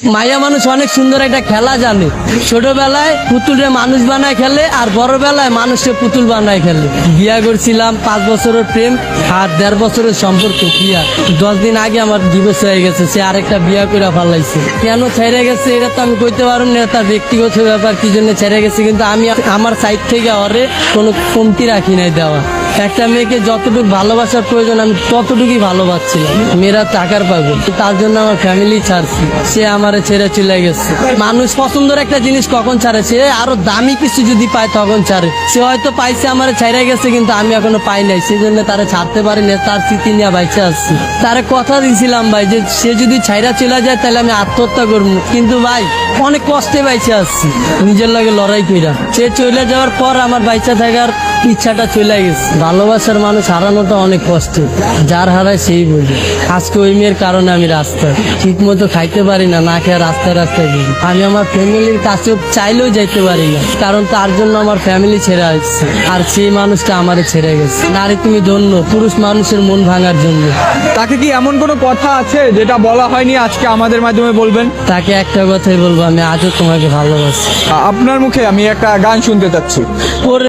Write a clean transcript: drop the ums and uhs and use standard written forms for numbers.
মাইয়া মানুষ অনেক সুন্দর একটা খেলা জানে। ছোটবেলায় পুতুলরে মানুষ বানায় খেলে, আর বড়বেলায় মানুষকে পুতুল বানায় খেলে। বিয়া করছিলাম 5 বছরের প্রেম আর 1.5 বছরের সম্পর্ক। বিয়া 10 দিন আগে আমার ডিভোর্স হয়ে গেছে, সে আরেকটা বিয়া করে ফেলাইছে। কেন ছেড়ে গেছে এটা তো আমি কইতে পারব না, তার ব্যক্তিগত ব্যাপার, কি জন্য ছেড়ে গেছে। কিন্তু আমি আমার সাইড থেকে ওরে কোনো কমতি রাখি নাই দেওয়া। একটা মেয়েকে যতটুকু ভালোবাসার প্রয়োজন আমি ততটুকুই ভালোবাসছিলাম। মেয়েরা টাকার পাগল, তার জন্য আমার ফ্যামিলি ছাড়ছি, সে আমারে ছেড়ে চলে গেছে। মানুষ পছন্দের একটা জিনিস কখন ছাড়ে, সে আরো দামি কিছু যদি পায় তখন ছাড়ে। সে হয়তো পাইছে আমারে ছেড়ে গেছে, কিন্তু আমি এখনো পাই নাই, সেই জন্য তারে ছাড়তে পারি না। তার স্মৃতি নিয়ে বাইচে আসছি। তারে কথা দিয়েছিলাম ভাই যে সে যদি ছাইরা চলে যায় তাহলে আমি আত্মহত্যা করবো, কিন্তু ভাই অনেক কষ্টে বাইচে আসছি নিজের লাগে লড়াই কইরা। সে চলে যাওয়ার পর আমার বাইচা থাকার ইচ্ছাটা চলে গেছে। ভালোবাসার মানুষ হারানোটা অনেক কষ্ট, যার হারায় সেই বোঝে। আজকে ওই মেয়ের কারণে আমি রাস্তায় ঠিক মতো খাইতে পারি না, না খেয়ে রাস্তায় রাস্তায় ঘুরি। আমি আমার ফ্যামিলির কাছে চাইলেও যাইতে পারি না, কারণ তার জন্য আমার ফ্যামিলি ছেড়ে আসছে, আর সেই মানুষটা আমারে ছেড়ে গেছে। নারী তুমি ধন্য, পুরুষ মানুষের মন ভাঙার জন্য। তাকে কি এমন কোনো কথা আছে যেটা বলা হয়নি, আজকে আমাদের মাধ্যমে বলবেন? তাকে একটা কথাই বলবো, আমি আজও তোমাকে ভালোবাসি। আপনার মুখে আমি একটা গান শুনতে চাচ্ছি। ওরে